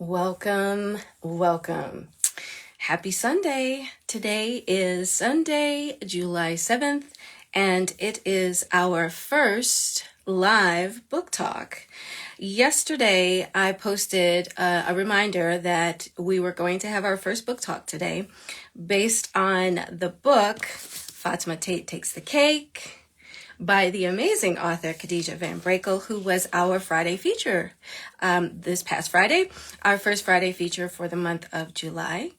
Welcome, welcome. Happy Sunday. Today is Sunday, July 7th, and it is our first live book talk. Yesterday, I posted a reminder that we were going to have our first book talk today based on the book Fatima Tate Takes the Cake by the amazing author Khadijah van Brakle, who was our Friday feature this past Friday, our first Friday feature for the month of July.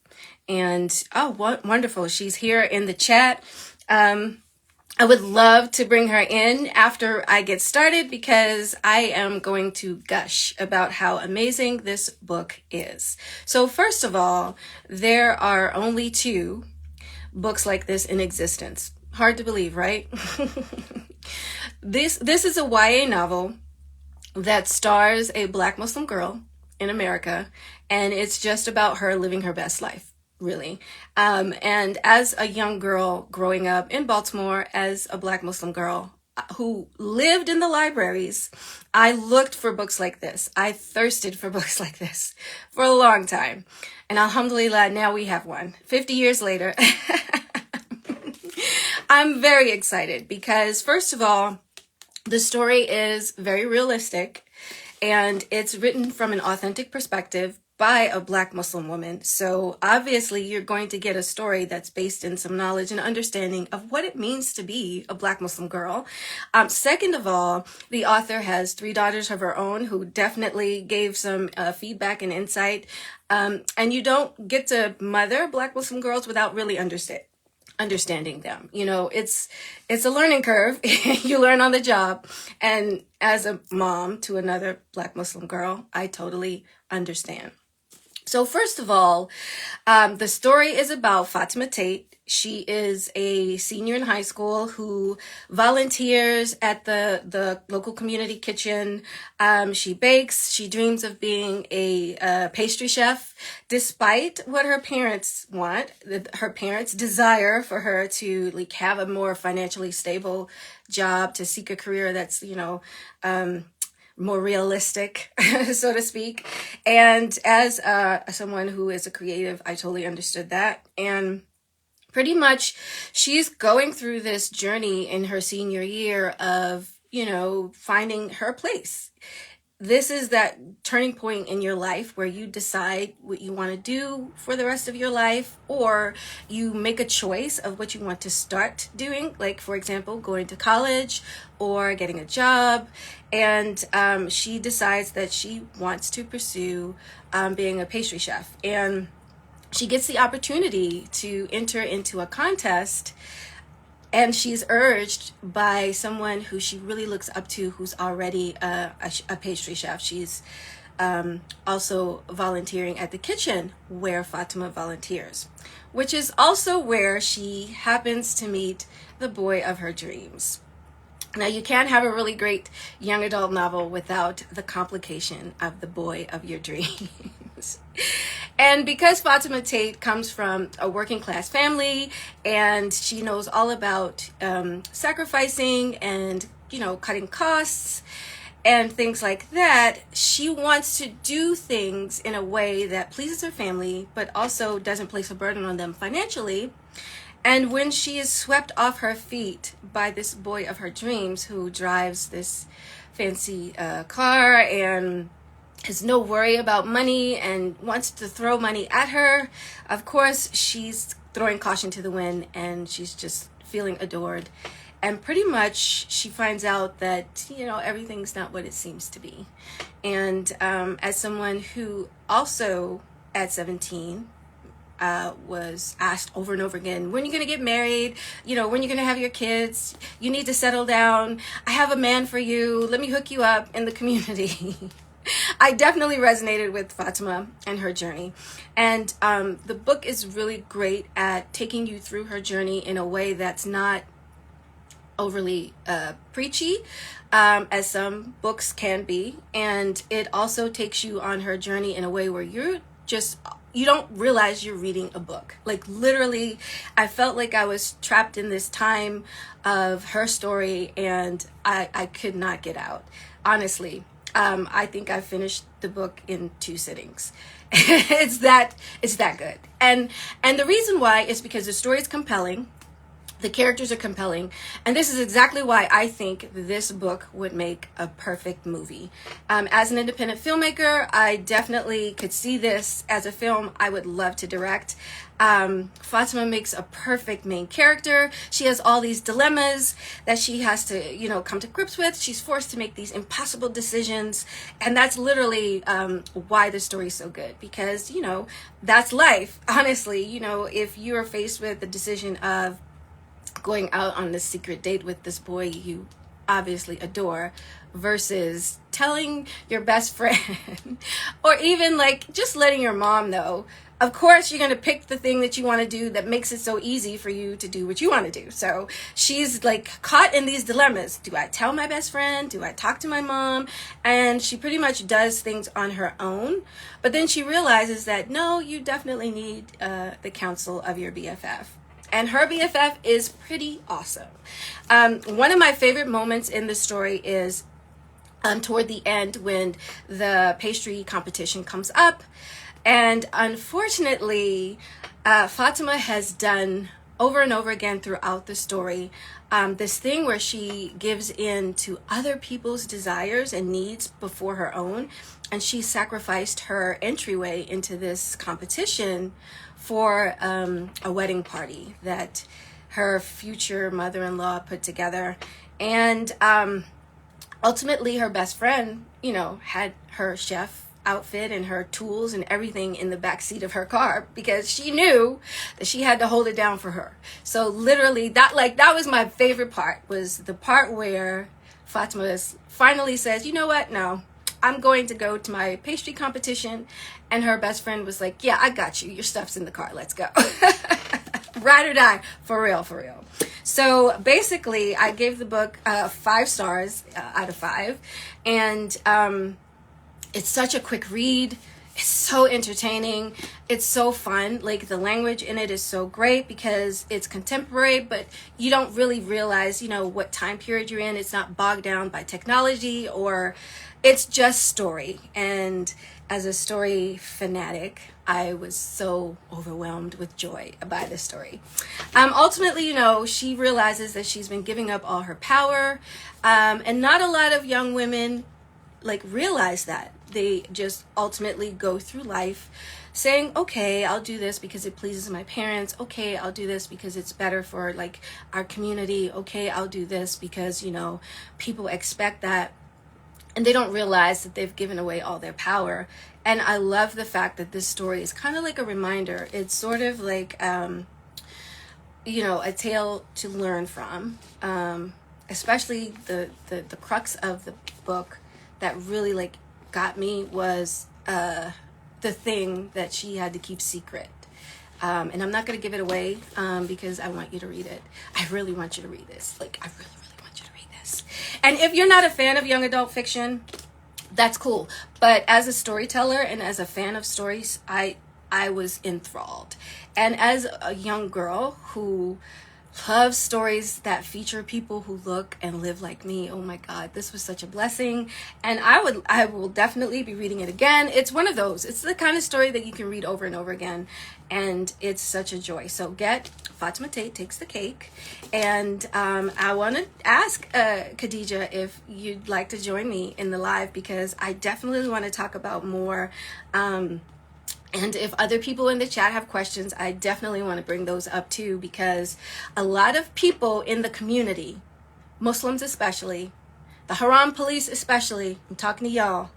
And wonderful. She's here in the chat. I would love to bring her in after I get started because I am going to gush about how amazing this book is. So first of all, there are only 2 books like this in existence. Hard to believe, right? This is a YA novel that stars a Black Muslim girl in America, and it's just about her living her best life, really. And as a young girl growing up in Baltimore as a Black Muslim girl who lived in the libraries, I looked for books like this. I thirsted for books like this for a long time. And alhamdulillah, now we have one. 50 years later. I'm very excited because, first of all, the story is very realistic and it's written from an authentic perspective by a Black Muslim woman. So obviously you're going to get a story that's based in some knowledge and understanding of what it means to be a Black Muslim girl. Second of all, the author has 3 daughters of her own who definitely gave some feedback and insight. And you don't get to mother Black Muslim girls without really understanding them. You know, it's a learning curve. You learn on the job. And as a mom to another Black Muslim girl, I totally understand. So first of all, the story is about Fatima Tate. She is a senior in high school who volunteers at the local community kitchen. She bakes. She dreams of being a pastry chef, despite what her parents want. Her parents desire for her to have a more financially stable job, to seek a career that's, more realistic, so to speak. And as someone who is a creative, I totally understood that. And pretty much she's going through this journey in her senior year of, finding her place. This is that turning point in your life where you decide what you want to do for the rest of your life, or you make a choice of what you want to start doing, like, for example, going to college or getting a job. And she decides that she wants to pursue being a pastry chef. And she gets the opportunity to enter into a contest, and she's urged by someone who she really looks up to, who's already a pastry chef. She's also volunteering at the kitchen where Fatima volunteers, which is also where she happens to meet the boy of her dreams. Now, you can't have a really great young adult novel without the complication of the boy of your dreams. And because Fatima Tate comes from a working class family and she knows all about sacrificing and, cutting costs and things like that, she wants to do things in a way that pleases her family, but also doesn't place a burden on them financially. And when she is swept off her feet by this boy of her dreams who drives this fancy car and has no worry about money and wants to throw money at her, of course, she's throwing caution to the wind and she's just feeling adored. And pretty much she finds out that, everything's not what it seems to be. And as someone who also at 17 was asked over and over again, when are you going to get married? When are you going to have your kids? You need to settle down. I have a man for you. Let me hook you up in the community. I definitely resonated with Fatima and her journey. And the book is really great at taking you through her journey in a way that's not overly preachy, as some books can be. And it also takes you on her journey in a way where you don't realize you're reading a book. Like, literally, I felt like I was trapped in this time of her story and I could not get out. Honestly, I think I finished the book in 2 sittings. It's that good. And the reason why is because the story is compelling. The characters are compelling, and this is exactly why I think this book would make a perfect movie. As an independent filmmaker, I definitely could see this as a film I would love to direct. Fatima makes a perfect main character. She has all these dilemmas that she has to, come to grips with. She's forced to make these impossible decisions, and that's literally why the story is so good, because, that's life. Honestly, if you're faced with the decision of going out on this secret date with this boy you obviously adore versus telling your best friend or even like just letting your mom know, of course you're going to pick the thing that you want to do that makes it so easy for you to do what you want to do. So she's like caught in these dilemmas. Do I tell my best friend? Do I talk to my mom? And she pretty much does things on her own, but then she realizes that no, you definitely need the counsel of your BFF. And her BFF is pretty awesome. One of my favorite moments in the story is toward the end when the pastry competition comes up. And unfortunately, Fatima has done over and over again throughout the story this thing where she gives in to other people's desires and needs before her own. And she sacrificed her entryway into this competition for a wedding party that her future mother-in-law put together. And ultimately her best friend, had her chef outfit and her tools and everything in the back seat of her car because she knew that she had to hold it down for her. So literally that was my favorite part, was the part where Fatima finally says, you know what, no, I'm going to go to my pastry competition. And her best friend was like, yeah, I got you. Your stuff's in the car. Let's go. Ride or die. For real, for real. So basically, I gave the book 5 stars out of 5. And it's such a quick read. It's so entertaining. It's so fun. Like, the language in it is so great because it's contemporary, but you don't really realize, what time period you're in. It's not bogged down by technology, or it's just story. And as a story fanatic, I was so overwhelmed with joy by the story. Ultimately, she realizes that she's been giving up all her power. And not a lot of young women realize that. They just ultimately go through life saying, okay, I'll do this because it pleases my parents. Okay, I'll do this because it's better for our community. Okay, I'll do this because, people expect that. And they don't realize that they've given away all their power. And I love the fact that this story is kind of like a reminder. It's sort of like, a tale to learn from. Especially the crux of the book that really got me was the thing that she had to keep secret. And I'm not going to give it away because I want you to read it. I really want you to read this. I really want you to read this. And if you're not a fan of young adult fiction, that's cool. But as a storyteller and as a fan of stories, I was enthralled. And as a young girl who loves stories that feature people who look and live like me, oh my God, this was such a blessing. And I will definitely be reading it again. It's one of those. It's the kind of story that you can read over and over again, and it's such a joy. So get Fatima Tate Takes the Cake. And I want to ask Khadijah if you'd like to join me in the live, because I definitely want to talk about more. And if other people in the chat have questions, I definitely want to bring those up too, because a lot of people in the community, Muslims especially, the Haram police especially, I'm talking to y'all,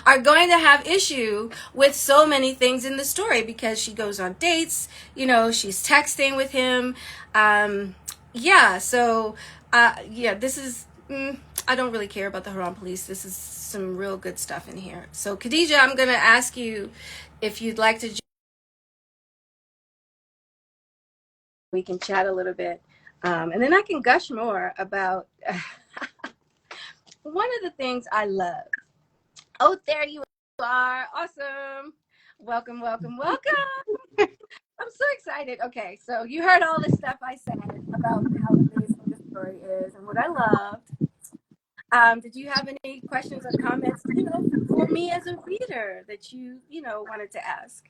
are going to have issue with so many things in the story, because she goes on dates, she's texting with him. This is, I don't really care about the Haram police. This is some real good stuff in here. So Khadijah, I'm going to ask you if you'd like to, we can chat a little bit. And then I can gush more about one of the things I love. Oh, there you are. Awesome. Welcome, welcome, welcome. I'm so excited. Okay, so you heard all the stuff I said about how amazing the story is and what I loved. Did you have any questions or comments, for me as a reader that wanted to ask?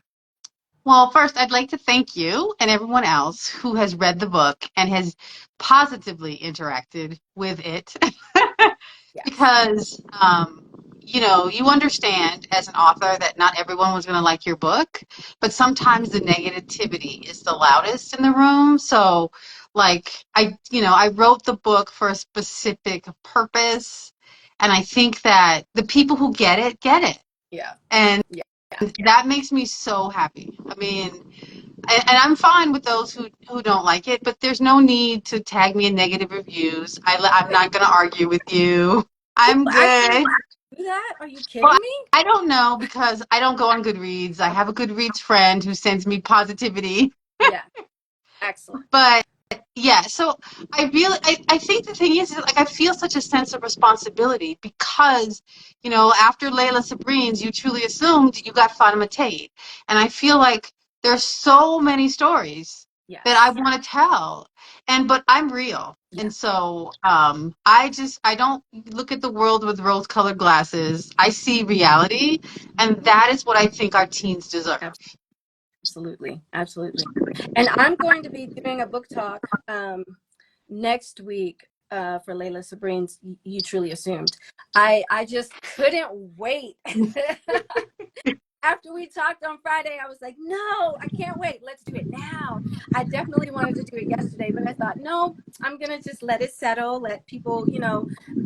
Well, first, I'd like to thank you and everyone else who has read the book and has positively interacted with it. Yes. Because, you understand as an author that not everyone was going to like your book, but sometimes the negativity is the loudest in the room. So, like, I wrote the book for a specific purpose. And I think that the people who get it, get it. Yeah. And Yeah. that makes me so happy. I mean, and I'm fine with those who don't like it, but there's no need to tag me in negative reviews. I'm not going to argue with you. Oh, I'm I can't good. do that. Are you Well, kidding me? I don't know because I don't go on Goodreads. I have a Goodreads friend who sends me positivity. Yeah. Excellent. But yeah, so I think the thing is like I feel such a sense of responsibility because, after Layla Sabrine's You Truly Assumed, you got Fatima Tate. And I feel like there's so many stories that I Yes. want to tell. But I'm real. Yeah. And so I don't look at the world with rose-colored glasses. I see reality, and that is what I think our teens deserve. Absolutely. Absolutely. And I'm going to be doing a book talk next week for Layla Sabrine's You Truly Assumed. I just couldn't wait. After we talked on Friday, I was like, no, I can't wait. Let's do it now. I definitely wanted to do it yesterday, but I thought, no, I'm going to just let it settle, let people,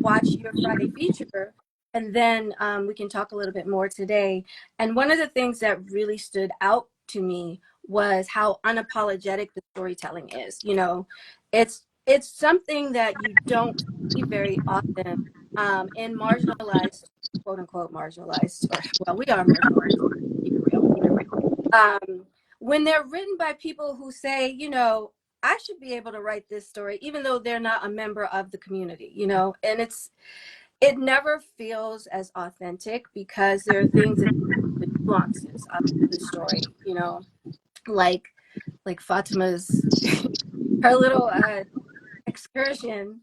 watch your Friday feature. And then we can talk a little bit more today. And one of the things that really stood out to me was how unapologetic the storytelling is. It's something that you don't see very often in marginalized, quote unquote, marginalized, or well, we are marginalized, keep it real. Um, when they're written by people who say, I should be able to write this story, even though they're not a member of the community, and it never feels as authentic because there are things that the nuances of the story, like Fatima's her little excursion,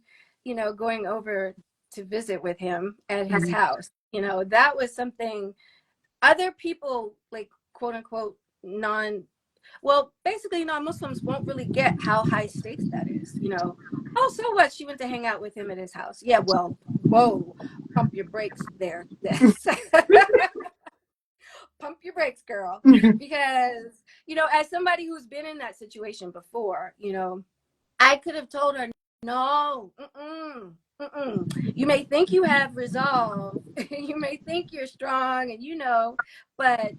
going over to visit with him at his house. That was something other people, like, quote unquote, basically non-Muslims won't really get how high stakes that is. Oh, so what? She went to hang out with him at his house. Yeah, well, whoa, pump your brakes there. Pump your brakes, girl. Because, as somebody who's been in that situation before, I could have told her, no, you may think you have resolve, you may think you're strong, and but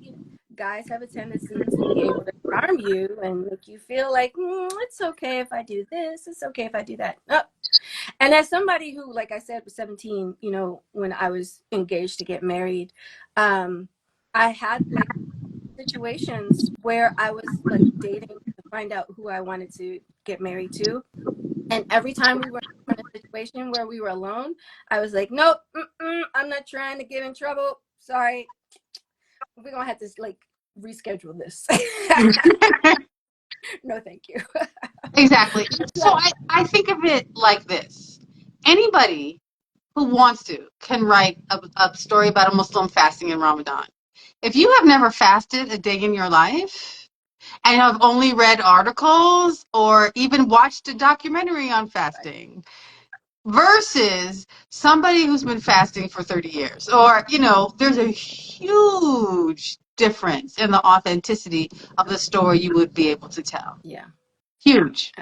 guys have a tendency to be able to charm you and make you feel like it's okay if I do this, it's okay if I do that. And as somebody who, like I said, was 17, when I was engaged to get married, I had like situations where I was like dating to find out who I wanted to get married to. And every time we were in a situation where we were alone, I was like, nope, I'm not trying to get in trouble. Sorry. We're going to have to like reschedule this. No, thank you. Exactly. So Yeah. I think of it like this. Anybody who wants to can write a story about a Muslim fasting in Ramadan. If you have never fasted a day in your life and have only read articles or even watched a documentary on fasting versus somebody who's been fasting for 30 years, or, there's a huge difference in the authenticity of the story you would be able to tell. Yeah. Huge.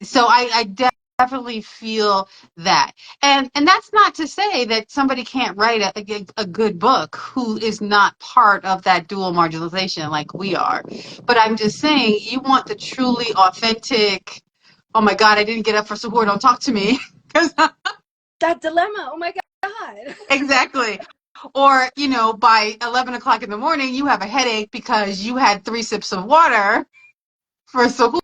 So I definitely feel that, and that's not to say that somebody can't write a good book who is not part of that dual marginalization like we are. But I'm just saying, you want the truly authentic. Oh my God, I didn't get up for support. Don't talk to me. That dilemma. Oh my God. Exactly. Or, by 11 o'clock in the morning, you have a headache because you had 3 sips of water for support.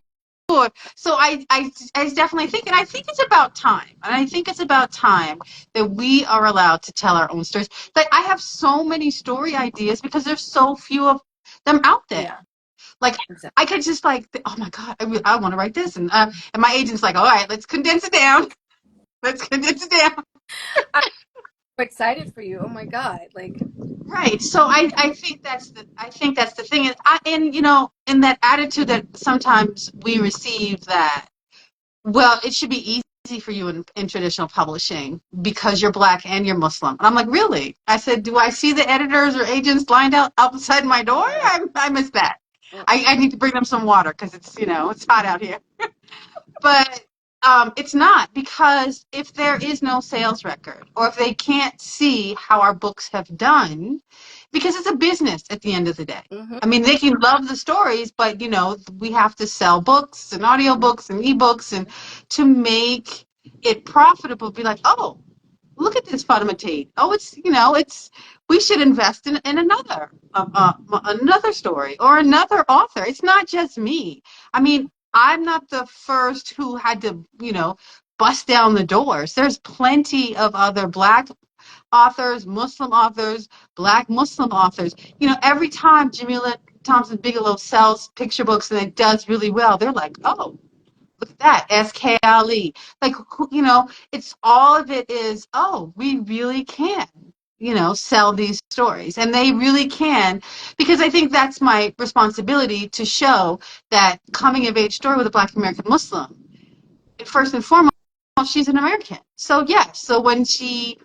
So I definitely think, and I think it's about time. And I think it's about time that we are allowed to tell our own stories. Like, I have so many story ideas because there's so few of them out there. Yeah, Like, exactly. I could just oh my God, I want to write this. And my agent's like, all right, let's condense it down. Let's condense it down. I'm excited for you. Oh my God. Like, Right. So I think that's the thing. And you know, in that attitude that sometimes we receive that, well, it should be easy for you in traditional publishing because you're Black and you're Muslim. And I'm like, really? I said, do I see the editors or agents lined out outside my door? right. I missed that. I Mm-mm. need to bring them some water because it's, it's hot out here. But it's not, because if there is no sales record, or if they can't see how our books have done, because it's a business at the end of the day. Mm-hmm. I mean, they can love the stories, but we have to sell books and audiobooks and ebooks, and to make it profitable, be like, oh, look at this Fatima Tate. Oh, it's we should invest in another story or another author. It's not just me. I mean, I'm not the first who had to, bust down the doors. There's plenty of other Black authors, Muslim authors, Black Muslim authors. Every time Jamila Thompson Bigelow sells picture books and it does really well, they're like, oh, look at that, S.K. Ali. Like, it's all of it is, oh, we really can, sell these stories. And they really can, because I think that's my responsibility to show that coming of age story with a Black American Muslim, first and foremost, she's an American. So, yes, so when she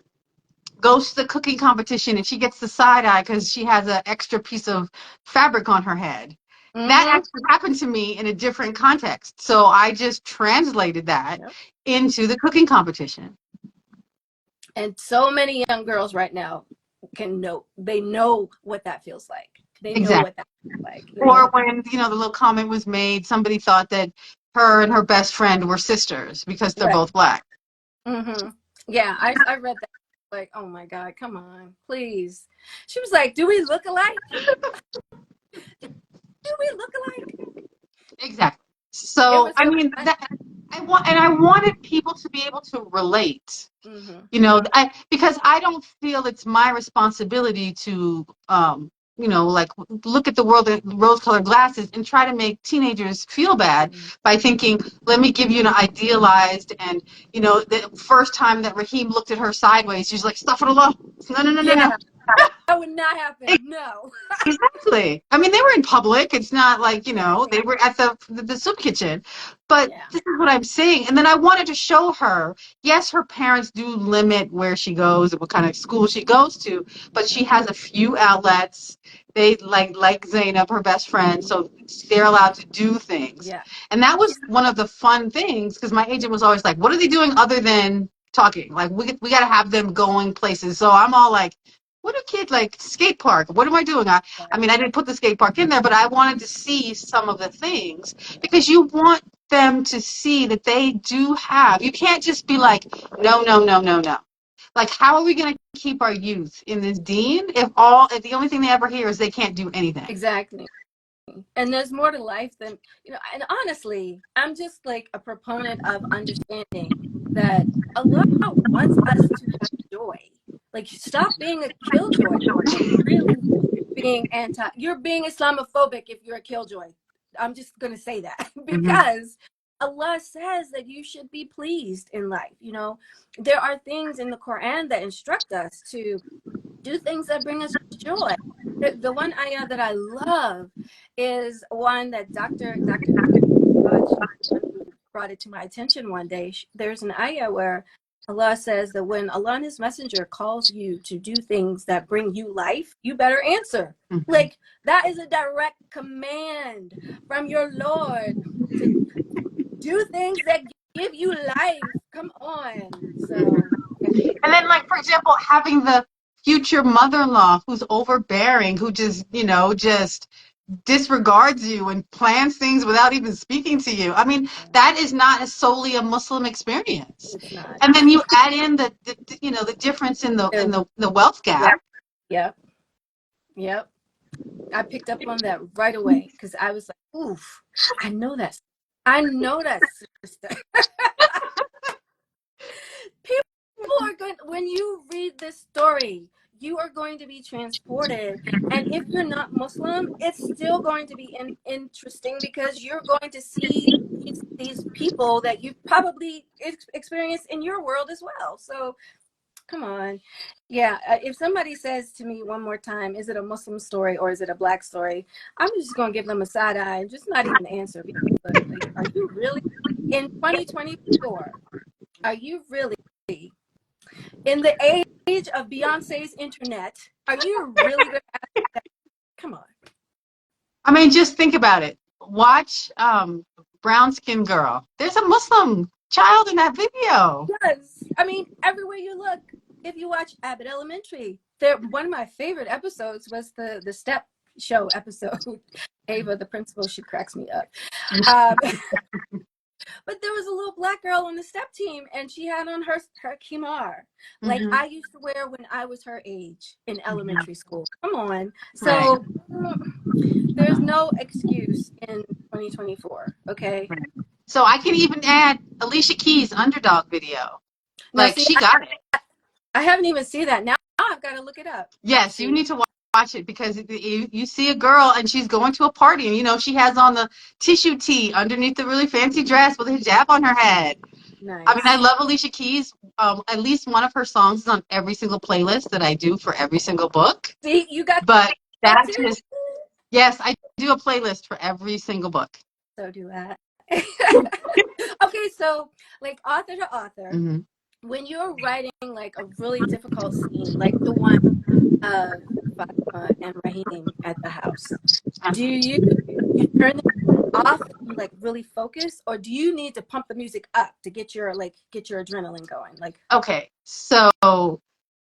goes to the cooking competition and she gets the side eye because she has an extra piece of fabric on her head. That Mm-hmm. actually happened to me in a different context. So I just translated that Yep. into the cooking competition. And so many young girls right now they know what that feels like. They know Exactly. what that feels like, Or when, the little comment was made, somebody thought that her and her best friend were sisters because they're Right. both Black. Mm-hmm. Yeah, I read that. Like, oh my God, come on, please. She was like, do we look alike? Do we look alike? Exactly. It So, was I so mean, funny. I wanted people to be able to relate. Mm-hmm. Because I don't feel it's my responsibility to, like, look at the world with rose-colored glasses and try to make teenagers feel bad by thinking, let me give you an idealized, and the first time that Raheem looked at her sideways, she's like, stuff it alone. No, no, no, no, no. Yeah, that would not happen. No. Exactly. I mean, they were in public. It's not like, Right. they were at the soup kitchen. But Yeah. this is what I'm saying. And then I wanted to show her, yes, her parents do limit where she goes and what kind of school she goes to, but she has a few outlets. They like Zainab, her best friend, so they're allowed to do things. Yeah. And that was one of the fun things, because my agent was always like, what are they doing other than talking? Like, we got to have them going places. So I'm all like, what do kids like, skate park? What am I doing? I mean, I didn't put the skate park in there, but I wanted to see some of the things, because you want them to see that they do have. You can't just be like, no, no, no, no, no. Like, how are we going to keep our youth in this dean if the only thing they ever hear is they can't do anything? Exactly. And there's more to life than, and honestly, I'm just like a proponent of understanding that Allah wants us to have joy. Like, stop being a killjoy and really you're being Islamophobic if you're a killjoy. I'm just going to say that Mm-hmm. because Allah says that you should be pleased in life. There are things in the Quran that instruct us to do things that bring us joy. The one ayah that I love is one that Dr. brought it to my attention one day. There's an ayah where Allah says that when Allah and His Messenger calls you to do things that bring you life, you better answer. Mm-hmm. Like, that is a direct command from your Lord to do things that give you life. Come on. So, yeah. And then, like, for example, having the future mother-in-law who's overbearing, who just disregards you and plans things without even speaking to you. I mean, that is not solely a Muslim experience. It's not. And then you add in the difference in the in So, the wealth yep. gap. Yep. Yep. I picked up on that right away because I was like, oof, I know that. I know that, sister. People are going, when you read this story, you are going to be transported. And if you're not Muslim, it's still going to be interesting because you're going to see these people that you've probably experienced in your world as well. So Come on. Yeah, if somebody says to me one more time, is it a Muslim story or is it a black story? I'm just going to give them a side eye and just not even answer because, like, are you really in 2024? Are you really in the age of Beyonce's internet? Are you really going to ask that? Come on. I mean, just think about it. Watch Brown Skin Girl. There's a Muslim child in that video. Yes. I mean, everywhere you look, if you watch Abbott Elementary, one of my favorite episodes was the step show episode. Ava, the principal, she cracks me up. Um, but there was a little black girl on the step team, and she had on her kimar, like Mm-hmm. I used to wear when I was her age in Mm-hmm. elementary school. Come on. Right. So there's no excuse in 2024. Okay. Right. So I can even add Alicia Keys' Underdog video. Now, Like see, she got it. I haven't even seen that. Now I've got to look it up. Yes, you See, need to watch it because you see a girl and she's going to a party and she has on the tissue tee underneath the really fancy dress with a hijab on her head. I mean, I nice. love Alicia Keys. At least one of her songs is on every single playlist that I do for every single book. See, you got But that that's too? just, yes, I do a playlist for every single book. So do I. Okay, so like author to author, Mm-hmm. when you're writing like a really difficult scene, like the one of Fatima and Raheem at the house, do you turn it off and like really focus, or do you need to pump the music up to get your adrenaline going? Like, Okay, so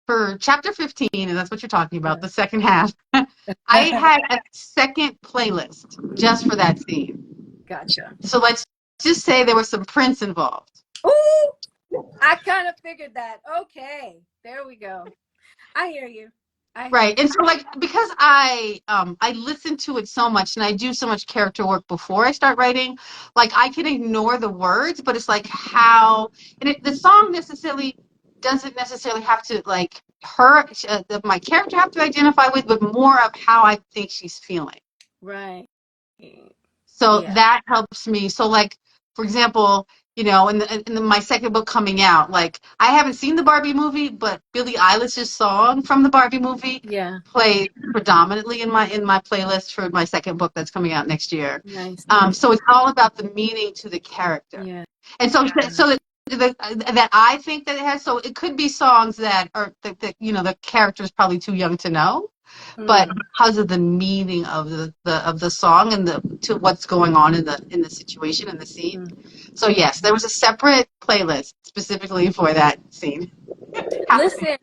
for chapter 15, and that's what you're talking about, the second half, I had a second playlist just for that scene. gotcha. So let's just say there was some Prince involved. Ooh, I kind of figured that. Okay, there we go. I hear you. I hear Right. you. And so like because I listen to it so much and I do so much character work before I start writing, like I can ignore the words, but it's like how the song necessarily doesn't necessarily have to like my character have to identify with, but more of how I think she's feeling. Right. So Yeah. that helps me. So like, for example, my second book coming out, like I haven't seen the Barbie movie, but Billie Eilish's song from the Barbie movie Yeah. plays predominantly in my playlist for my second book that's coming out next year. Nice. So it's all about the meaning to the character. Yeah. And so that I think that it has, so it could be songs that are that the character is probably too young to know, but Mm, because of the meaning of the song and the to what's going on in the situation and the scene. mm. So yes, there was a separate playlist specifically for that scene. Listen,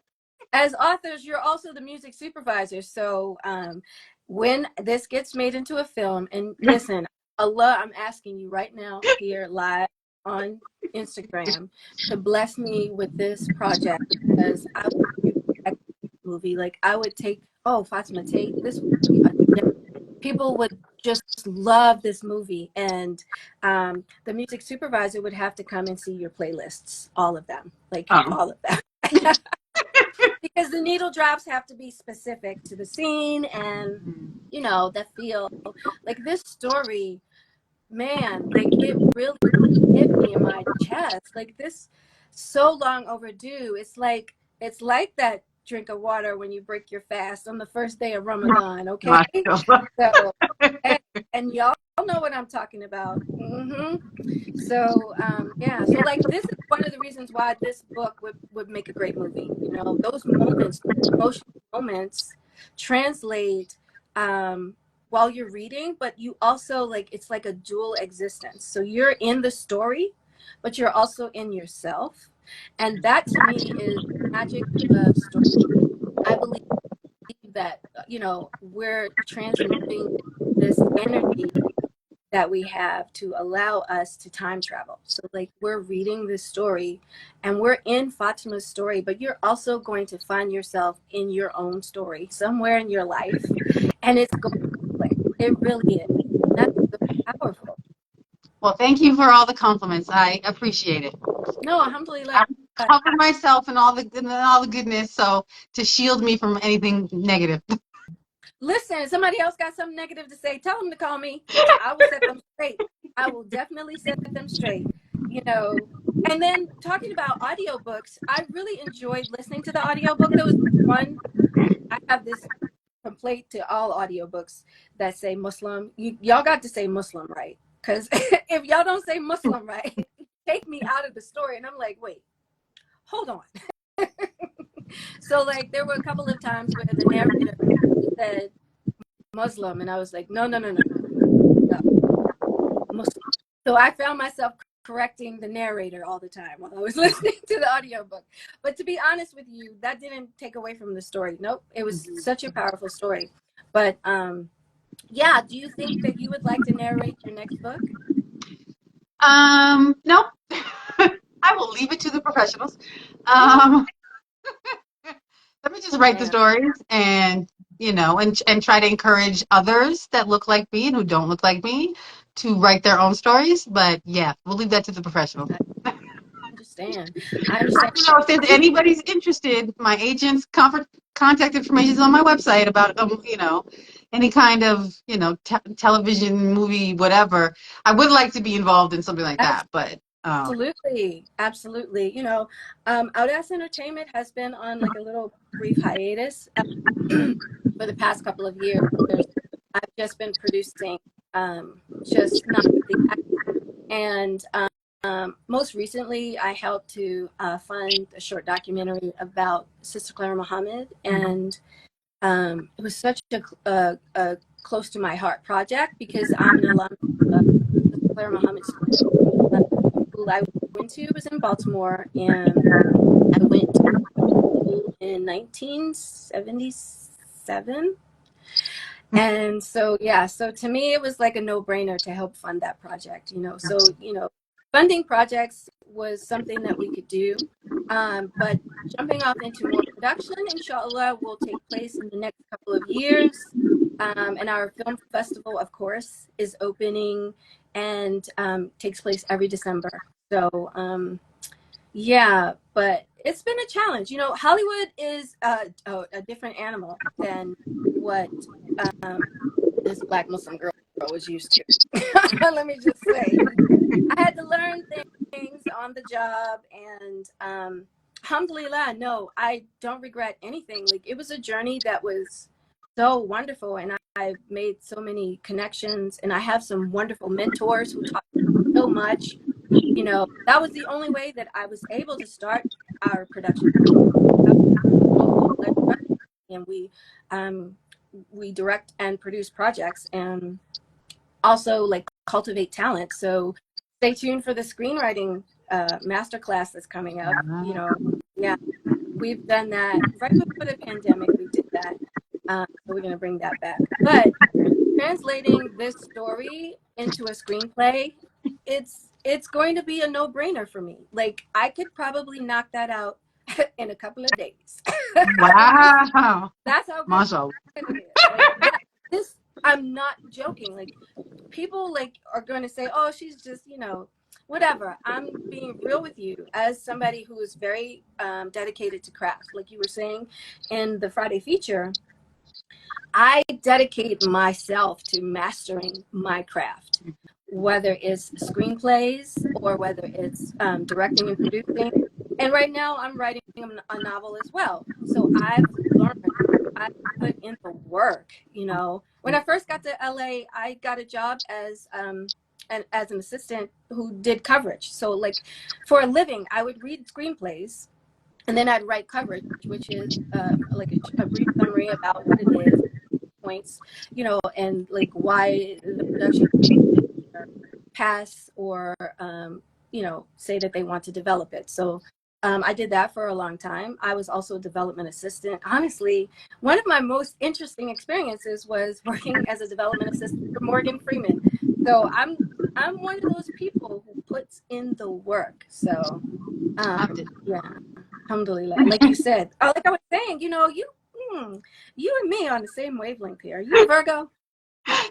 as authors, you're also the music supervisor. So when this gets made into a film, and listen, Allah, I'm asking you right now here live on Instagram to bless me with this project because I would do a movie. Like I would take, oh, Fatima Tate, this would be a people would just love this movie, and the music supervisor would have to come and see your playlists, all of them, like Oh. all of them. Because the needle drops have to be specific to the scene and the feel. Like this story, man, like it really hit me in my chest. Like this, so long overdue. It's like that drink of water when you break your fast on the first day of Ramadan. Okay, so and, and y'all know what I'm talking about. So yeah, so like this is one of the reasons why this book would make a great movie. Those moments, emotional moments, translate while you're reading, but you also like it's like a dual existence. So you're in the story, but you're also in yourself, and that to me is magic of story. I believe that we're transmuting this energy that we have to allow us to time travel. So like we're reading this story and we're in Fatima's story, but you're also going to find yourself in your own story somewhere in your life, and it's going to click. It really is. That's so powerful. Well, thank you for all the compliments. I appreciate it. No, alhamdulillah. I cover myself and all the goodness, so to shield me from anything negative. Listen, somebody else got something negative to say, tell them to call me. I will set them straight. I will definitely set them straight. You know, And then talking about audiobooks, I really enjoyed listening to the audiobook. There was one, I have this complaint to all audiobooks that say Muslim. Y'all got to say Muslim right. Because if y'all don't say Muslim right, take me out of the story. And I'm like, wait, hold on. So like there were a couple of times where the narrator said Muslim, and I was like, no, no, no, no, no, Muslim. So I found myself correcting the narrator all the time while I was listening to the audiobook. But to be honest with you, that didn't take away from the story. Nope. It was such a powerful story. But yeah, do you think that you would like to narrate your next book? Nope. I will leave it to the professionals. Um, Let me just write the Yeah, stories and and try to encourage others that look like me and who don't look like me to write their own stories. But yeah, we'll leave that to the professionals. I understand. I Let understand. me know if there's anybody's interested. My agent's contact information is on my website about any kind of television, movie, whatever. I would like to be involved in something like that, but Absolutely, absolutely. Outhouse Entertainment has been on like a little brief hiatus for the past couple of years. I've just been producing, just not the act. And most recently, I helped to fund a short documentary about Sister Clara Muhammad, and it was such a close to my heart project because I'm an alum of Sister Clara Muhammad school I went to was in Baltimore, and I went to school in 1977. And so, yeah, so to me, it was like a no-brainer to help fund that project, So, funding projects was something that we could do. But jumping off into more production, inshallah, will take place in the next couple of years. And our film festival, of course, is opening and takes place every December. So, yeah, but it's been a challenge. Hollywood is a different animal than what um, this Black Muslim girl was used to. Let me just say, I had to learn things on the job, and alhamdulillah, no, I don't regret anything. Like, it was a journey that was so wonderful, and I've made so many connections, and I have some wonderful mentors who taught me so much. That was the only way that I was able to start our production. And we direct and produce projects, and also like cultivate talent. So stay tuned for the screenwriting masterclass that's coming up. Yeah, we've done that right before the pandemic. We did that, so we're going to bring that back. But translating this story into a screenplay, it's going to be a no-brainer for me. Like, I could probably knock that out in a couple of days. wow, That's how good mashallah. it is. Like that, this, I'm not joking. Like, people like are going to say, "Oh, she's just whatever." I'm being real with you as somebody who is very dedicated to craft, like you were saying in the Friday feature. I dedicate myself to mastering my craft, whether it's screenplays or whether it's directing and producing. And right now, I'm writing a novel as well. So I've learned, I put in the work. When I first got to LA, I got a job as as an assistant who did coverage. So, like, for a living, I would read screenplays, and then I'd write coverage, which is like a brief summary about what it is, points, and like why the production pass, or say that they want to develop it. So I did that for a long time. I was also a development assistant. Honestly, one of my most interesting experiences was working as a development assistant for Morgan Freeman. So I'm one of those people who puts in the work. So yeah, alhamdulillah. Like you said, like I was saying, you and me on the same wavelength here. Are you a Virgo?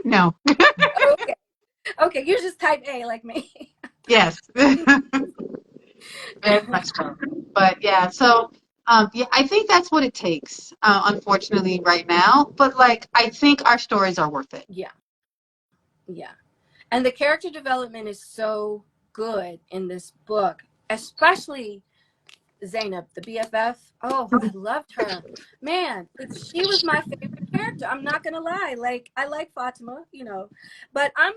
No, Okay. Okay, you're just type A like me. yes, very much so. But yeah, so yeah, I think that's what it takes, unfortunately, right now. But like, I think our stories are worth it. Yeah, yeah. And the character development is so good in this book. especially Zainab, the BFF. Oh, I loved her. Man, like she was my favorite character. I'm not gonna lie. Like I like Fatima, but I'm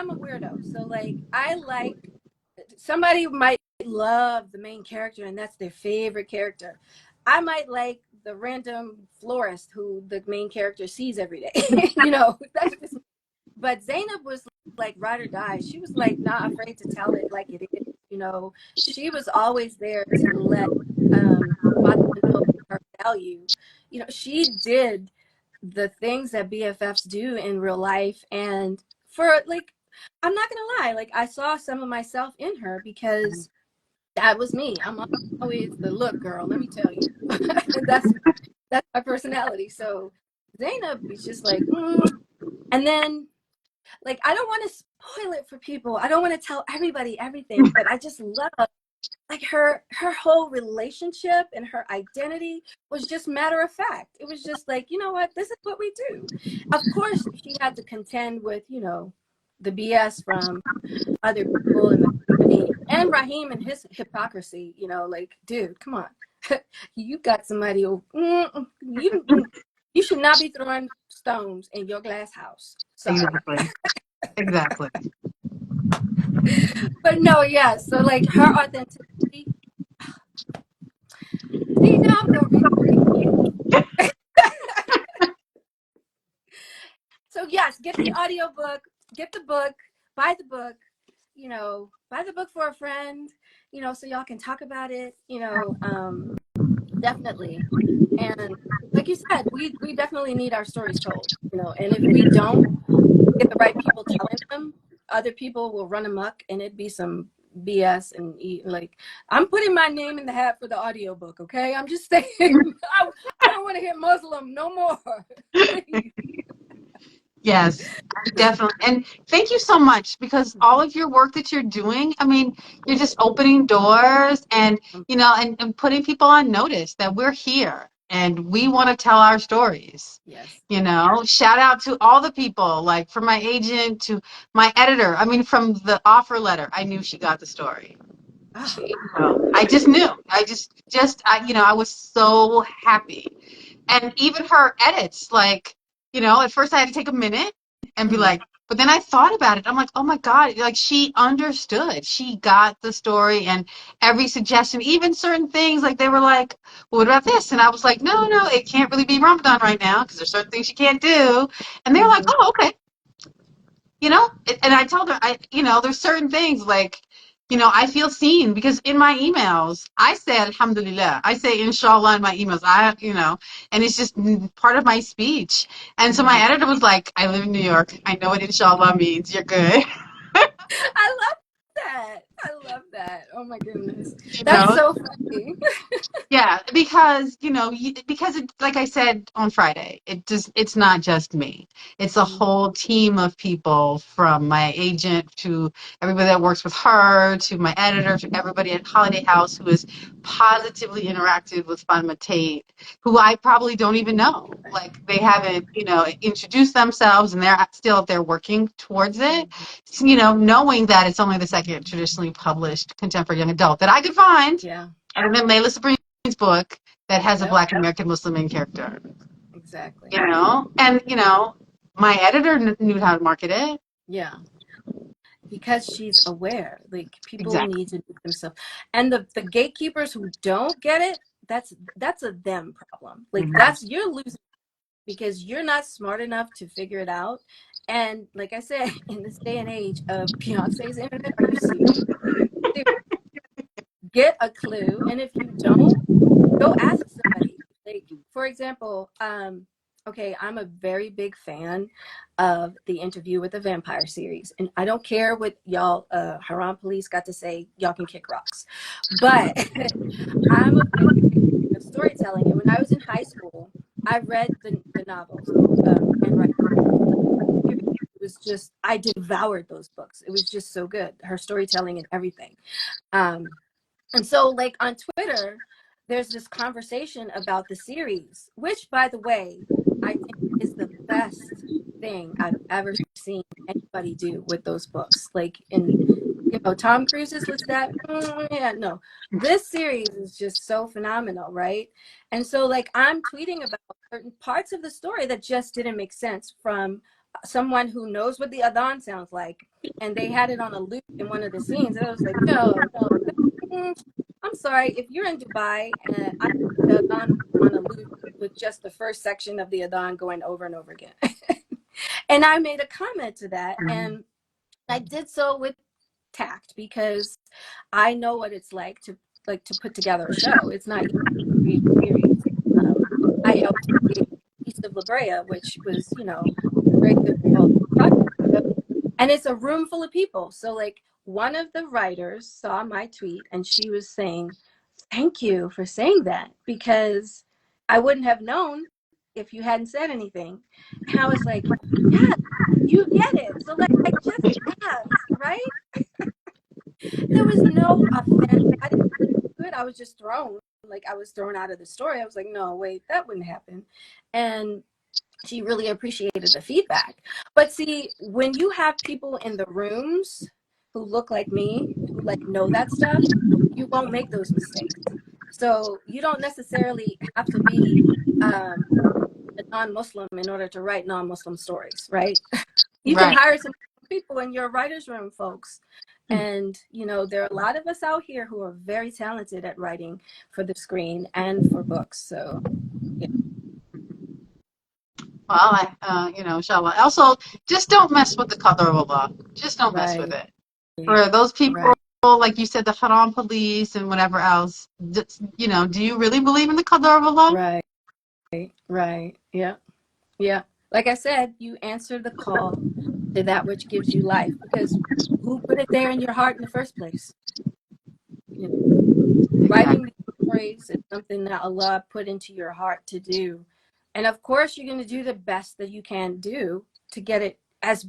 a weirdo. So like I like somebody might love the main character and that's their favorite character. I might like the random florist who the main character sees every day. That's just. But Zainab was like ride or die. She was like not afraid to tell it like it is. She was always there to let Fatima know her value. She did the things that BFFs do in real life, and for like, I'm not gonna lie, like I saw some of myself in her because that was me. I'm always the look girl. Let me tell you, that's my personality. So Zainab is just like, and then like I don't want to spoil it for people. I don't want to tell everybody everything, but I just love like her whole relationship and her identity was just matter of fact. It was just like, you know what, this is what we do. Of course, she had to contend with, the BS from other people in the company and Raheem and his hypocrisy, like, dude, come on. You got somebody who you should not be throwing stones in your glass house. Sorry. Exactly. Exactly. But no, yeah. So like her authenticity. See, now I'm gonna read you. So yes, get the audiobook, get the book, buy the book, buy the book for a friend, so y'all can talk about it, definitely. And like you said, we definitely need our stories told, and if we don't get the right people telling them, other people will run amok and it'd be some BS and like I'm putting my name in the hat for the audiobook, okay? I'm just saying I don't want to hear Muslim no more. Please. Yes, definitely. And thank you so much because all of your work that you're doing, I mean, you're just opening doors and, and putting people on notice that we're here and we want to tell our stories. Yes. Shout out to all the people, like from my agent to my editor. I mean, from the offer letter, I knew she got the story. Oh, I just knew. I was so happy. And even her edits, like, at first I had to take a minute and be like, but then I thought about it. I'm like, oh my God, like she understood. She got the story and every suggestion, even certain things, like they were like, well, what about this? And I was like, no, no, it can't really be Ramadan right now because there's certain things you can't do. And they were like, oh, okay. And I told her, there's certain things like, I feel seen because in my emails, I say Alhamdulillah. I say Inshallah in my emails. And it's just part of my speech. And so my editor was like, I live in New York. I know what Inshallah means. You're good. I love that. I love that. Oh my goodness. you That's know, so funny. Yeah, because because like I said on Friday, it's not just me. It's a whole team of people from my agent to everybody that works with her to my editor to everybody at Holiday House who has positively interacted with Fatima Tate, who I probably don't even know. Like they haven't, introduced themselves and they're still they're working towards it. Knowing that it's only the second traditionally published contemporary young adult that I could find. Yeah. And then Layla Sabrina book that has a Yep. Black American Muslim main character. Exactly. And my editor knew how to market it. Yeah. Because she's aware. Like people Exactly. need to make themselves, and the gatekeepers who don't get it, that's a them problem. Like Mhm. that's you're losing because you're not smart enough to figure it out. And like I said, in this day and age of Beyonce's internet, are you serious? Dude, get a clue, and if you don't, go ask somebody. Like, for example, okay, I'm a very big fan of the Interview with the Vampire series, and I don't care what y'all Haram Police got to say. Y'all can kick rocks, but I'm a big fan of storytelling. And when I was in high school, I read the novels, and right. It was just I devoured those books. It was just so good. Her storytelling and everything. Um, and so, like on Twitter, there's this conversation about the series, which, by the way, I think is the best thing I've ever seen anybody do with those books. Like, and Tom Cruise's was that. Yeah, no. This series is just so phenomenal, right? And so, like, I'm tweeting about certain parts of the story that just didn't make sense from someone who knows what the Adhan sounds like, and they had it on a loop in one of the scenes, and I was like, no, no, I'm sorry, if you're in Dubai and I the Adhan on a loop with just the first section of the Adhan going over and over again, and I made a comment to that, and I did so with tact because I know what it's like to put together a show. It's not easy to create a series. I helped create East of La Brea, which was, a very difficult project. And it's a room full of people. So like one of the writers saw my tweet and she was saying, "Thank you for saying that because I wouldn't have known if you hadn't said anything." And I was like, "Yeah, you get it. So like just ask, right?" There was no offense. I didn't do it. I was just thrown. Like I was thrown out of the story. I was like, no, wait, that wouldn't happen. And she really appreciated the feedback. But see, when you have people in the rooms who look like me, who like know that stuff, you won't make those mistakes. So you don't necessarily have to be a non-Muslim in order to write non-Muslim stories, right? You can Right. hire some people in your writer's room, folks. And, there are a lot of us out here who are very talented at writing for the screen and for books. So, yeah. Well, inshallah. Also, just don't mess with the qadar of Allah. Just don't mess with Right. it. For those people, Right. like you said, the haram police and whatever else, do you really believe in the qadar of Allah? Right. Right. Yeah. Yeah. Like I said, you answer the call to that which gives you life because who put it there in your heart in the first place? You Writing Exactly. these stories is something that Allah put into your heart to do. And of course, you're going to do the best that you can do to get it as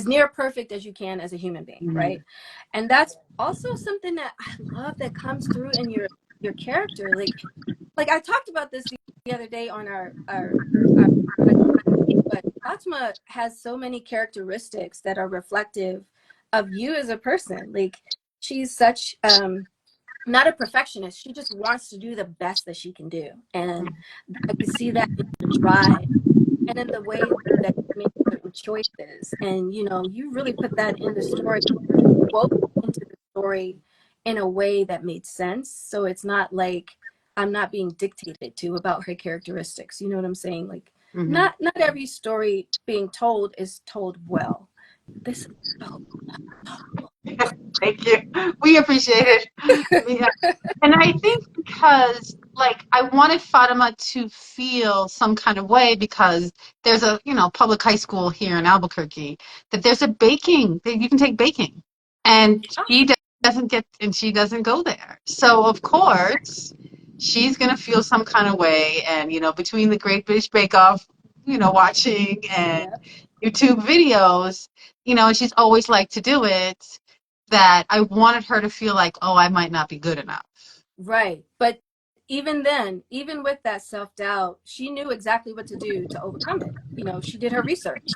near perfect as you can as a human being, Mhm. right? And that's also something that I love that comes through in your character. Like I talked about this the other day on our but Fatima has so many characteristics that are reflective of you as a person. Like she's such not a perfectionist. She just wants to do the best that she can do. And I could see that in her drive and in the way that you make certain choices. And, you really put that in the story. You wove into the story in a way that made sense. So it's not like I'm not being dictated to about her characteristics. You know what I'm saying? Like Mhm. not every story being told is told well. This is so Thank you. We appreciate it. Yeah. And I think because, like, I wanted Fatima to feel some kind of way because there's a, public high school here in Albuquerque that there's a baking, that you can take baking. And she doesn't go there. So, of course, she's going to feel some kind of way. And, between the Great British Bake Off, watching and yeah. YouTube videos, and she's always liked to do it, that I wanted her to feel like, oh, I might not be good enough. Right. But even then, even with that self-doubt, she knew exactly what to do to overcome it. She did her research.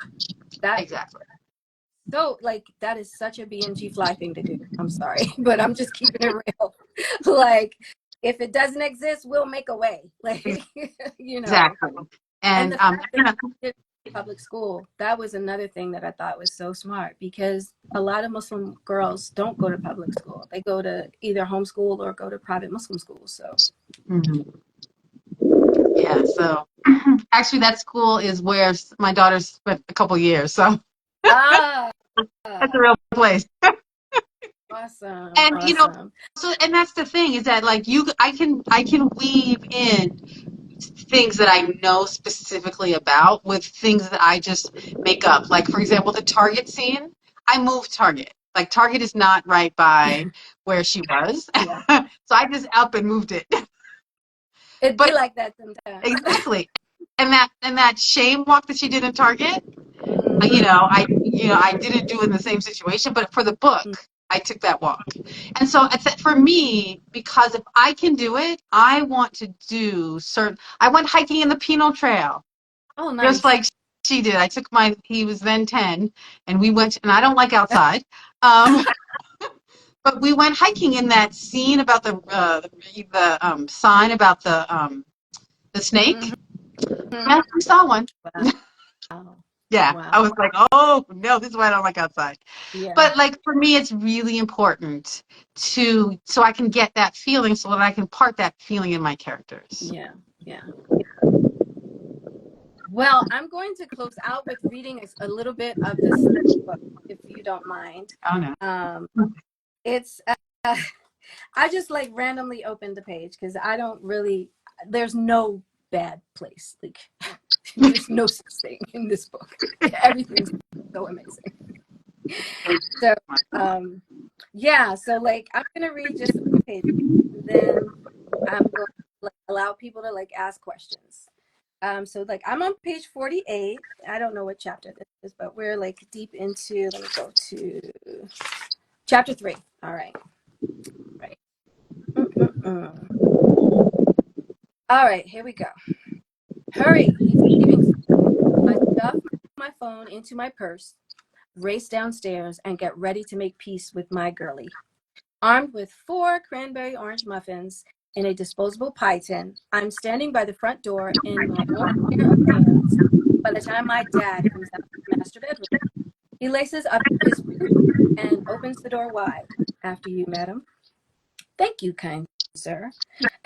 That Exactly. so like that is such a BNG fly thing to do. I'm sorry, but I'm just keeping it real. Like if it doesn't exist, we'll make a way. Like, you know. Exactly. And And the fact that she did public school, that was another thing that I thought was so smart because a lot of Muslim girls don't go to public school. They go to either homeschool or go to private Muslim schools. So mhm. Yeah, so actually that school is where my daughter spent a couple years, so ah, that's a real place. awesome, And awesome. so and that's the thing is that like I can weave in things that I know specifically about with things that I just make up. Like for example, the Target scene, I moved Target. Like Target is not right by where she was. Yeah, So I just up and moved it. it'd be But like that sometimes. exactly. And that shame walk that she did in Target, Mm-hmm. I didn't do it in the same situation, but for the book, I took that walk. And so for me, because if I can do it, I want to do I went hiking in the Pinot Trail, Oh, just nice. like she did. He was then 10, and we went, and I don't like outside. Um, But we went hiking in that scene about the sign about the snake. Mm-hmm. Yeah, we saw one. Wow. Yeah, Wow. I was like, oh no, this is why I don't like outside. Yeah. But like for me, it's really important to so I can get that feeling, so that I can part that feeling in my characters. Yeah. Yeah. Well, I'm going to close out with reading a little bit of this book, if you don't mind. Oh no. Um, it's I just like randomly opened the page because I don't really. There's no bad place. Like there's no such thing in this book. Everything's so amazing. So yeah. So like I'm gonna read just a few pages, and then I'm going to like, allow people to like ask questions. So like I'm on page 48. I don't know what chapter this is, but we're like deep into, let me go to chapter 3. All right. Right. Mm-mm-mm. All right, here we go. Hurry, he's leaving. I stuff my phone into my purse, race downstairs, and get ready to make peace with my girlie. Armed with 4 cranberry orange muffins in a disposable pie tin, I'm standing by the front door in my only pair of pants by the time my dad comes out of the master bedroom. He laces up his boots and opens the door wide. After you, madam. Thank you, kind sir.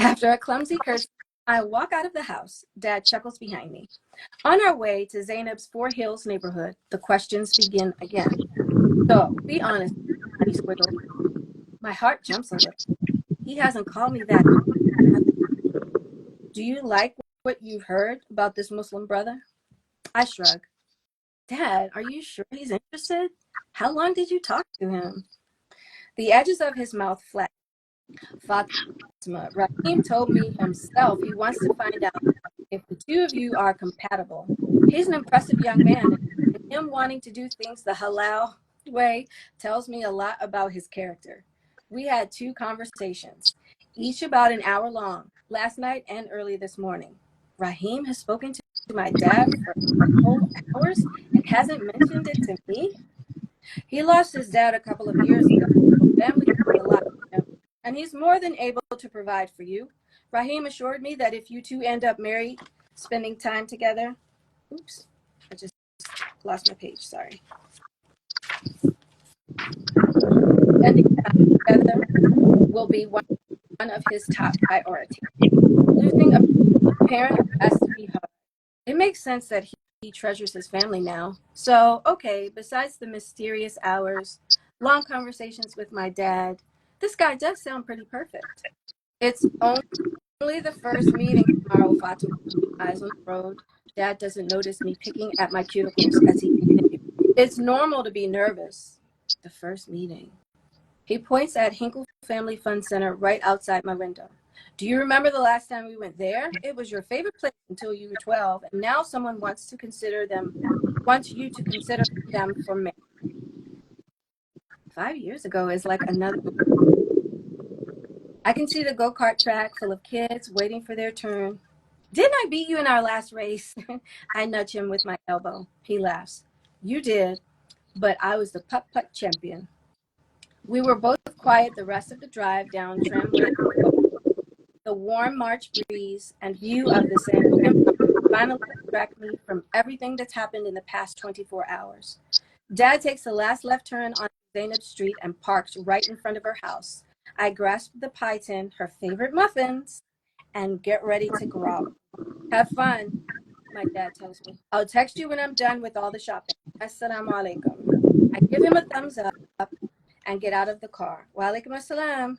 After a clumsy curtsy, I walk out of the house. Dad chuckles behind me. On our way to Zainab's Four Hills neighborhood, the questions begin again. So, be honest, Honey Squiggle. My heart jumps a little. He hasn't called me that. Do you like what you've heard about this Muslim brother? I shrug. Dad, are you sure he's interested? How long did you talk to him? The edges of his mouth flat. Fatima, Rahim told me himself he wants to find out if the two of you are compatible. He's an impressive young man, and him wanting to do things the halal way tells me a lot about his character. We had 2 conversations, each about an hour long, last night and early this morning. Rahim has spoken to my dad for whole hours and hasn't mentioned it to me. He lost his dad a couple of years ago. Family means a lot to him, and he's more than able to provide for you. Rahim assured me that if you two end up married, spending time together, oops, I just lost my page, sorry. Spending time together will be one of his top priorities. Losing a parent has to be hard. It makes sense that he treasures his family now. So, okay, besides the mysterious hours, long conversations with my dad, this guy does sound pretty perfect. It's only the first meeting tomorrow, Fatima. Eyes on the road. Dad doesn't notice me picking at my cuticles as he continues. It's normal to be nervous. The first meeting. He points at Hinkle Family Fun Center right outside my window. Do you remember the last time we went there? It was your favorite place until you were 12, and now someone wants you to consider them for marriage. 5 years ago is like another. I can see the go-kart track full of kids waiting for their turn. Didn't I beat you in our last race? I nudge him with my elbow. He laughs. You did, but I was the putt-putt champion. We were both quiet the rest of the drive down Tramway. The warm March breeze and view of the San finally distract me from everything that's happened in the past 24 hours. Dad takes the last left turn on Zainab Street and parks right in front of her house. I grasp the pie tin, her favorite muffins, and get ready to growl. Have fun, my dad tells me. I'll text you when I'm done with all the shopping. Assalamu alaikum. I give him a thumbs up and get out of the car. Wa alaikum assalam.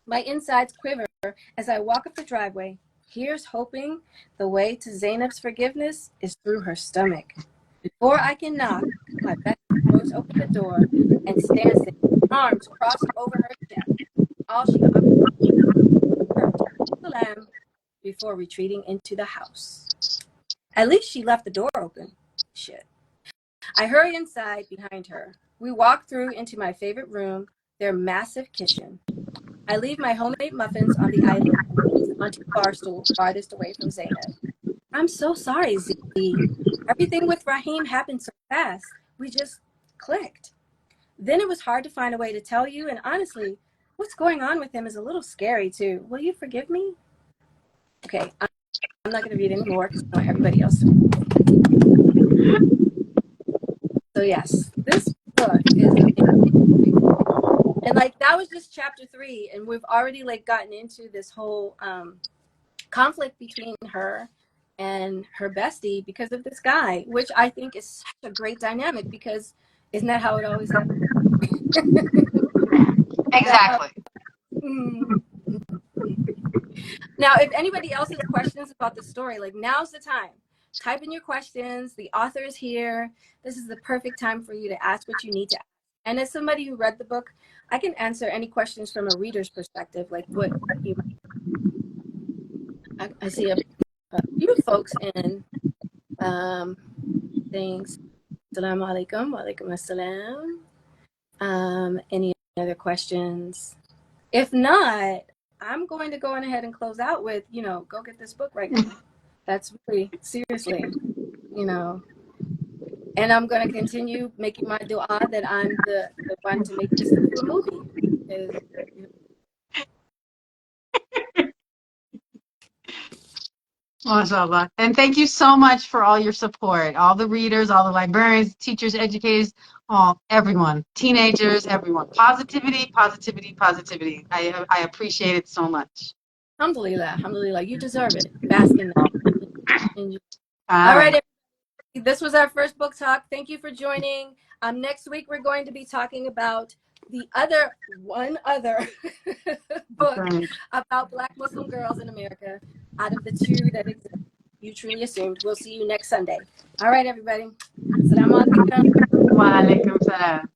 My insides quiver as I walk up the driveway. Here's hoping the way to Zainab's forgiveness is through her stomach. Before I can knock, my best throws open the door and stands there, arms crossed over her chest. All she offers her salam before retreating into the house. At least she left the door open. Shit. I hurry inside behind her. We walk through into my favorite room, their massive kitchen. I leave my homemade muffins on the island and ease onto the bar stool farthest away from Zainab. I'm so sorry, Z. Everything with Rahim happened so fast. We just clicked. Then it was hard to find a way to tell you. And honestly, what's going on with him is a little scary too. Will you forgive me? Okay, I'm not going to read anymore because I want everybody else to. So yes, this book is amazing. And like that was just chapter 3, and we've already like gotten into this whole conflict between her and her bestie because of this guy, which I think is such a great dynamic because isn't that how it always happens? Exactly. Mm. Now, if anybody else has questions about the story, like now's the time. Type in your questions. The author is here. This is the perfect time for you to ask what you need to ask. And as somebody who read the book, I can answer any questions from a reader's perspective, like what you. I see a few folks in things. Assalamu alaikum, wa alaikum assalam. Any other questions? If not, I'm going to go on ahead and close out with, go get this book right now. That's really, seriously, and I'm going to continue making my dua that I'm the one to make this into a movie. Because, MashaAllah. And thank you so much for all your support. All the readers, all the librarians, teachers, educators, everyone, teenagers, everyone. Positivity, positivity, positivity. I appreciate it so much. alhamdulillah, alhamdulillah, you deserve it. Bask in that. All All right. right, this was our first book talk. Thank you for joining. Next week, we're going to be talking about the one other book Okay. about Black Muslim girls in America out of the 2 that exist. You truly assumed. We'll see you next Sunday. All right, everybody. Assalamu alaikum. Wa alaikum salam.